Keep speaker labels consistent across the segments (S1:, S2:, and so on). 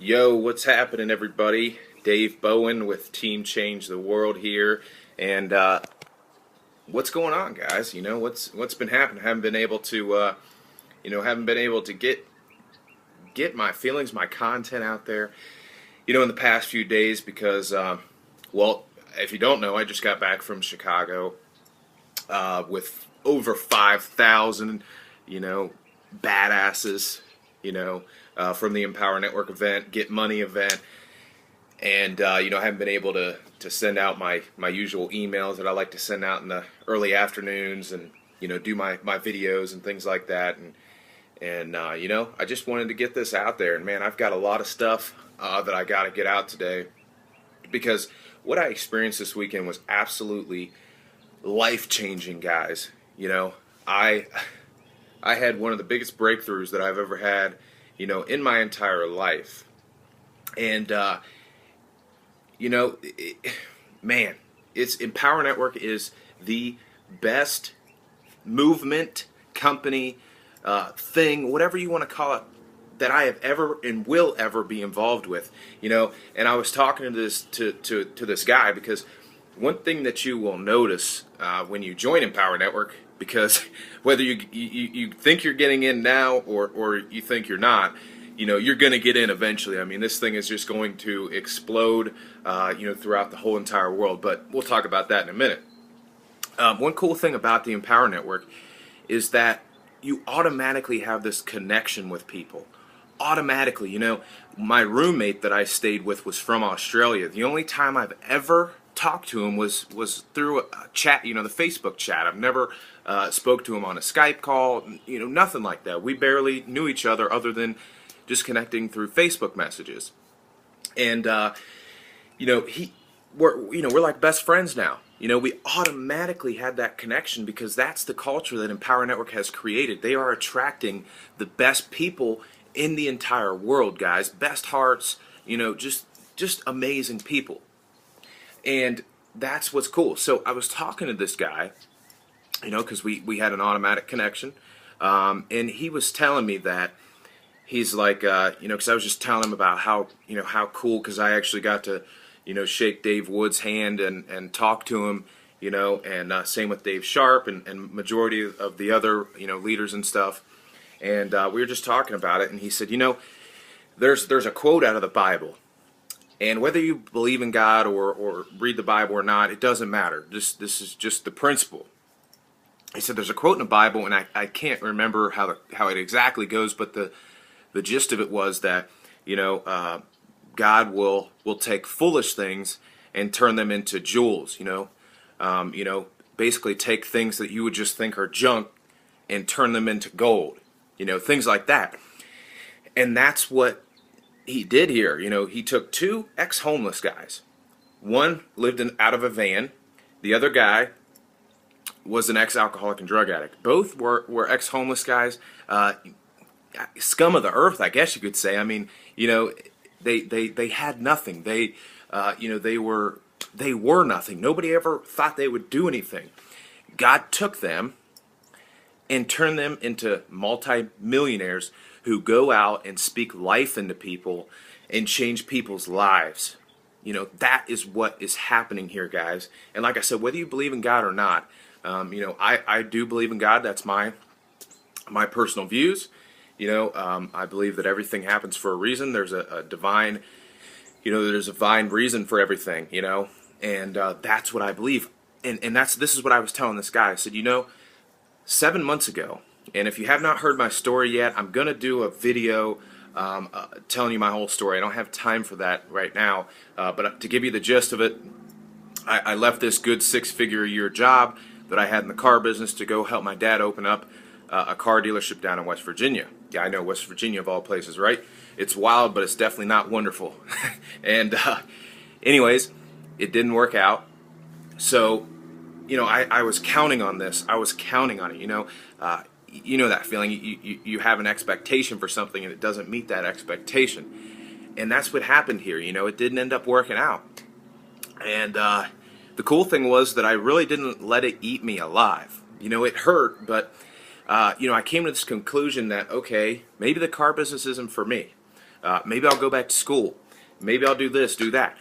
S1: Yo, what's happening, everybody? Dave Bowen with Team Change the World here, and what's going on, guys? What's been happening? I haven't been able to, get my feelings, my content out there, in the past few days because, well, if you don't know, I just got back from Chicago with over 5,000, badasses, from the Empower Network event, Get Money event. And, I haven't been able to send out my usual emails that I like to send out in the early afternoons and, do my videos and things like that. And I just wanted to get this out there. And, man, I've got a lot of stuff that I got to get out today because what I experienced this weekend was absolutely life-changing, guys. I had one of the biggest breakthroughs that I've ever had, in my entire life. And, man, Empower Network is the best movement, company, thing, whatever you want to call it, that I have ever and will ever be involved with. And I was talking to this guy because one thing that you will notice when you join Empower Network, because whether you think you're getting in now or you think you're not, you're going to get in eventually. I mean, this thing is just going to explode, throughout the whole entire world. But we'll talk about that in a minute. One cool thing about the Empower Network is that you automatically have this connection with people. Automatically, my roommate that I stayed with was from Australia. The only time I've ever talked to him was through a chat, the Facebook chat. I've never spoke to him on a Skype call, nothing like that. We barely knew each other than just connecting through Facebook messages. And we're like best friends now. We automatically had that connection because that's the culture that Empower Network has created. They are attracting the best people in the entire world, guys. Best hearts, just amazing people. And that's what's cool. So I was talking to this guy, because we had an automatic connection, and he was telling me that he's like, because I was just telling him about how cool, because I actually got to, shake Dave Wood's hand and talk to him, and same with Dave Sharp and majority of the other, leaders and stuff. And we were just talking about it, and he said, there's a quote out of the Bible. And whether you believe in God or read the Bible or not, it doesn't matter. This is just the principle. He said there's a quote in the Bible, and I can't remember how it exactly goes, but the gist of it was that, God will take foolish things and turn them into jewels, basically take things that you would just think are junk and turn them into gold, things like that. And that's what he did here. He took two ex-homeless guys. One lived out of a van. The other guy was an ex-alcoholic and drug addict. Both were ex-homeless guys, scum of the earth, I guess you could say. I mean, they had nothing. They were nothing. Nobody ever thought they would do anything. God took them and turned them into multi-millionaires who go out and speak life into people and change people's lives. That is what is happening here, guys. And like I said, whether you believe in God or not, I do believe in God. That's my personal views. I believe that everything happens for a reason. There's a divine, there's a divine reason for everything, and that's what I believe. And this is what I was telling this guy. I said, 7 months ago, and if you have not heard my story yet, I'm going to do a video telling you my whole story. I don't have time for that right now, but to give you the gist of it, I left this good 6-figure-a-year job that I had in the car business to go help my dad open up a car dealership down in West Virginia. Yeah, I know, West Virginia of all places, right? It's wild, but it's definitely not wonderful. And anyways, it didn't work out. So, I was counting on this. I was counting on it, that feeling. You have an expectation for something and it doesn't meet that expectation. And that's what happened here. It didn't end up working out. And the cool thing was that I really didn't let it eat me alive. It hurt, but I came to this conclusion that, okay, maybe the car business isn't for me. Maybe I'll go back to school. Maybe I'll do this, do that.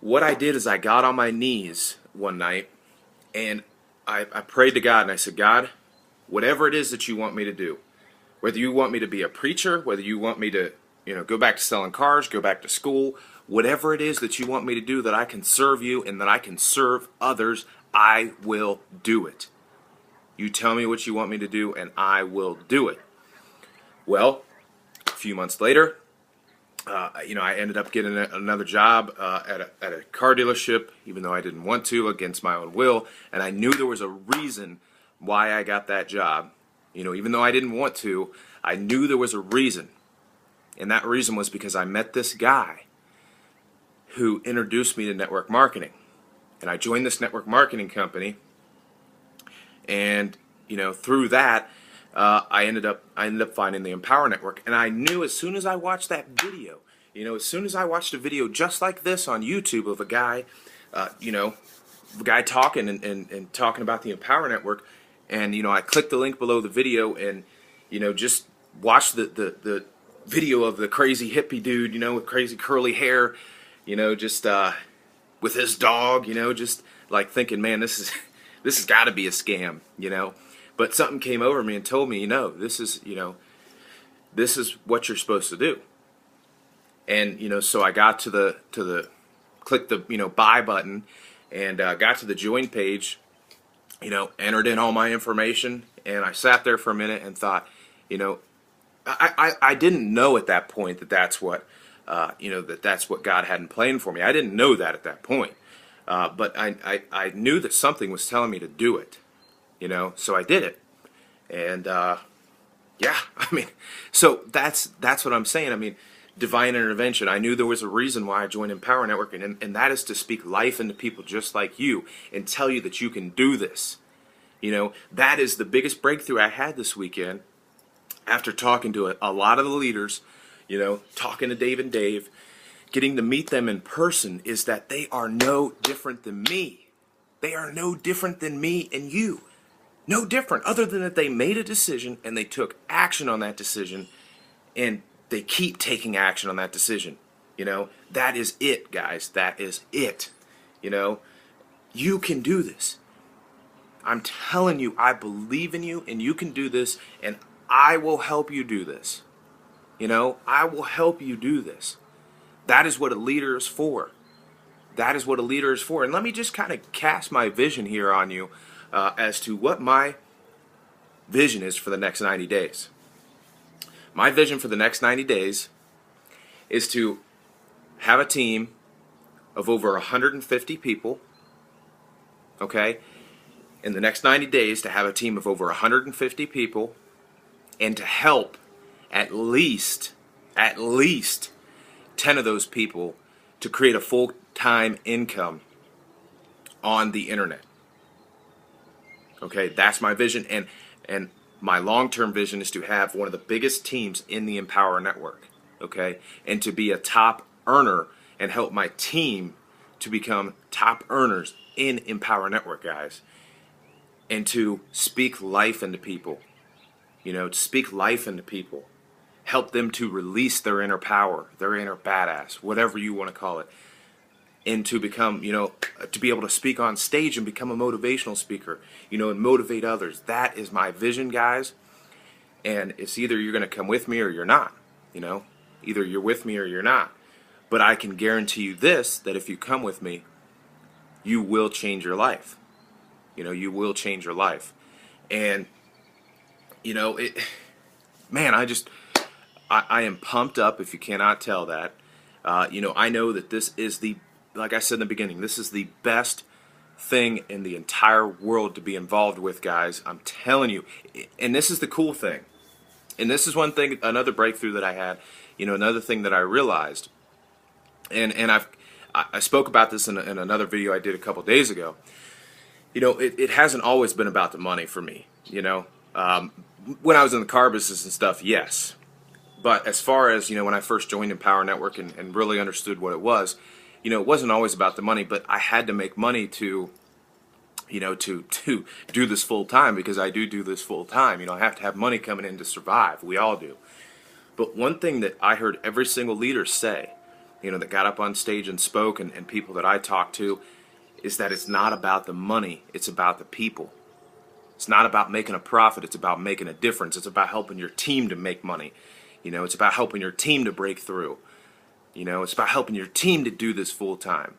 S1: What I did is I got on my knees one night and I prayed to God and I said, God, whatever it is that you want me to do, whether you want me to be a preacher, whether you want me to, go back to selling cars, go back to school, whatever it is that you want me to do that I can serve you and that I can serve others, I will do it. You tell me what you want me to do and I will do it. Well, a few months later, I ended up getting another job at a car dealership, even though I didn't want to, against my own will. And I knew there was a reason why I got that job. Even though I didn't want to, I knew there was a reason. And that reason was because I met this guy who introduced me to network marketing. And I joined this network marketing company. And, through that, I ended up finding the Empower Network, and I knew as soon as I watched that video, as soon as I watched a video just like this on YouTube of a guy, talking and talking about the Empower Network, and I clicked the link below the video and just watched the video of the crazy hippie dude, with crazy curly hair, just with his dog, just like thinking, man, this has got to be a scam, But something came over me and told me, this is what you're supposed to do. And so I got to clicked the buy button and got to the join page, entered in all my information, and I sat there for a minute and thought, I didn't know at that point that that's what that's what God had in plan for me. I didn't know that at that point, but I knew that something was telling me to do it. So I did it, and so that's what I'm saying. Divine intervention. I knew there was a reason why I joined Empower Network, and that is to speak life into people just like you and tell you that you can do this. That is the biggest breakthrough I had this weekend after talking to a lot of the leaders, talking to Dave and Dave, getting to meet them in person, is that they are no different than me. They are no different than me and you. No different, other than that they made a decision and they took action on that decision, and they keep taking action on that decision. That is it, guys. That is it. You can do this. I'm telling you, I believe in you, and you can do this, and I will help you do this. I will help you do this. That is what a leader is for. That is what a leader is for. And let me just kind of cast my vision here on you as to what my vision is for the next 90 days. My vision for the next 90 days is to have a team of over 150 people, okay? In the next 90 days, to have a team of over 150 people, and to help at least 10 of those people to create a full-time income on the internet. Okay, that's my vision, and my long-term vision is to have one of the biggest teams in the Empower Network, okay, and to be a top earner and help my team to become top earners in Empower Network, guys, and to speak life into people, to speak life into people, help them to release their inner power, their inner badass, whatever you want to call it, and to become, to be able to speak on stage and become a motivational speaker, and motivate others. That is my vision, guys. And it's either you're going to come with me or you're not, either you're with me or you're not. But I can guarantee you this, that if you come with me, you will change your life. You will change your life. And, I am pumped up, if you cannot tell that. I know that this is like I said in the beginning, this is the best thing in the entire world to be involved with, guys. I'm telling you. And this is the cool thing. And this is one thing, another breakthrough that I had, another thing that I realized. And I spoke about this in another video I did a couple days ago. It hasn't always been about the money for me, when I was in the car business and stuff, yes. But as far as, when I first joined Empower Network and really understood what it was, it wasn't always about the money, but I had to make money to do this full time, because I do this full time. I have to have money coming in to survive. We all do. But one thing that I heard every single leader say, that got up on stage and spoke, and people that I talked to, is that it's not about the money, it's about the people. It's not about making a profit, it's about making a difference. It's about helping your team to make money. It's about helping your team to break through. It's about helping your team to do this full time.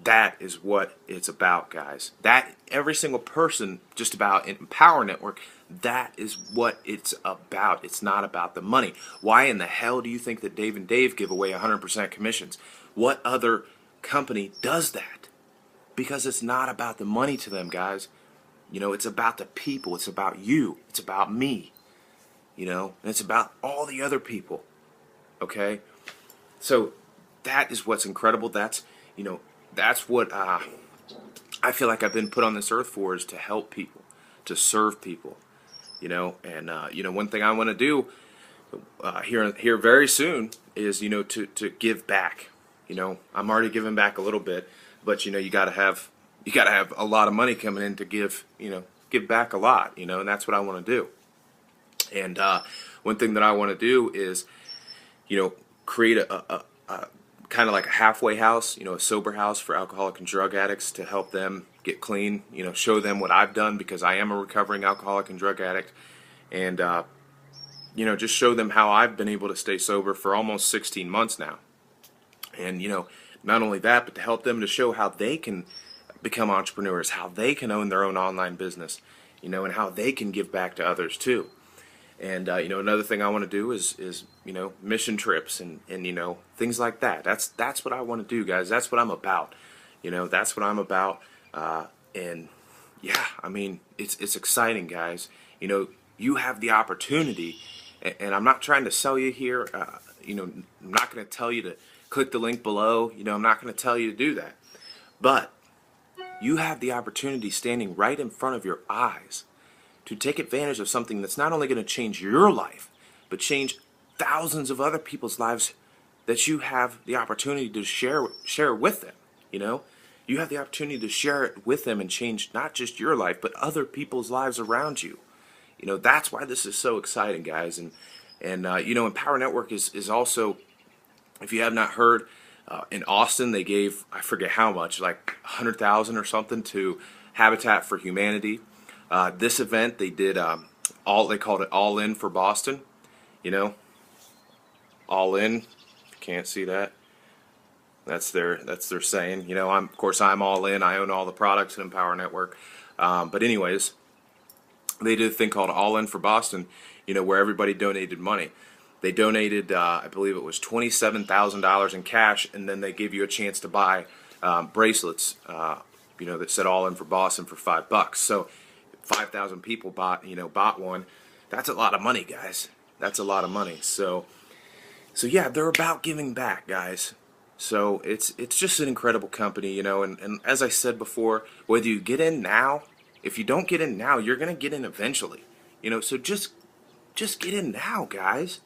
S1: That is what it's about, guys. That every single person just about in Empower Network, that is what it's about. It's not about the money. Why in the hell do you think that Dave and Dave give away 100% commissions? What other company does that? Because it's not about the money to them, guys. It's about the people. It's about you. It's about me. And it's about all the other people. Okay? So that is what's incredible. That's what I feel like I've been put on this earth for, is to help people, to serve people. And one thing I want to do here very soon is to give back. I'm already giving back a little bit, but you gotta have a lot of money coming in to give back a lot. And that's what I want to do. And one thing that I want to do is create a kind of like a halfway house, a sober house for alcoholic and drug addicts, to help them get clean, show them what I've done, because I am a recovering alcoholic and drug addict, and just show them how I've been able to stay sober for almost 16 months now. And not only that, but to help them to show how they can become entrepreneurs, how they can own their own online business, and how they can give back to others too. And another thing I want to do is mission trips and things like that. That's what I want to do, guys. That's what I'm about. That's what I'm about. And yeah, I mean, it's exciting, guys. You have the opportunity, and I'm not trying to sell you here. I'm not going to tell you to click the link below. I'm not going to tell you to do that. But you have the opportunity standing right in front of your eyes to take advantage of something that's not only going to change your life, but change thousands of other people's lives that you have the opportunity to share with them. You have the opportunity to share it with them and change not just your life, but other people's lives around you. That's why this is so exciting, guys. And Empower Network is also, if you have not heard, in Austin they gave, I forget how much, like 100,000 or something to Habitat for Humanity. This event they did they called it All In for Boston. All in. Can't see that. That's their saying. Of course I'm all in. I own all the products in Empower Network. But anyways, they did a thing called All In for Boston. Where everybody donated money. They donated, I believe it was $27,000 in cash, and then they gave you a chance to buy bracelets. That said All In for Boston for $5. So 5,000 people bought one. That's a lot of money, guys. That's a lot of money. So yeah, they're about giving back, guys. So it's just an incredible company, and as I said before, whether you get in now, if you don't get in now, you're gonna get in eventually. So just get in now, guys.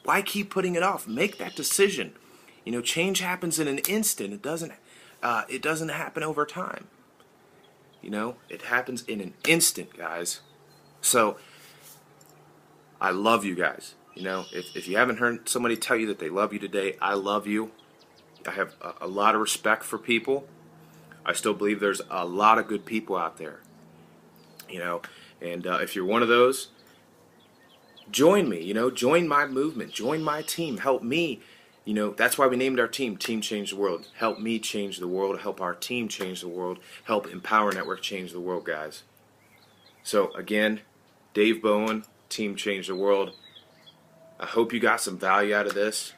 S1: Why keep putting it off? Make that decision. Change happens in an instant. It doesn't happen over time. It happens in an instant, guys. So I love you guys. If you haven't heard somebody tell you that they love you today, I love you. I have a lot of respect for people. I still believe there's a lot of good people out there. And if you're one of those, join me. Join my movement. Join my team. Help me. That's why we named our team Team Change the World. Help me change the world. Help our team change the world. Help Empower Network change the world, guys. So again, Dave Bowen, Team Change the World. I hope you got some value out of this,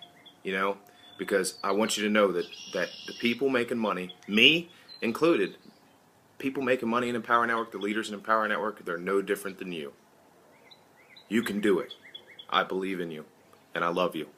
S1: because I want you to know that the people making money, me included, people making money in Empower Network, the leaders in Empower Network, they're no different than you. You can do it. I believe in you, and I love you.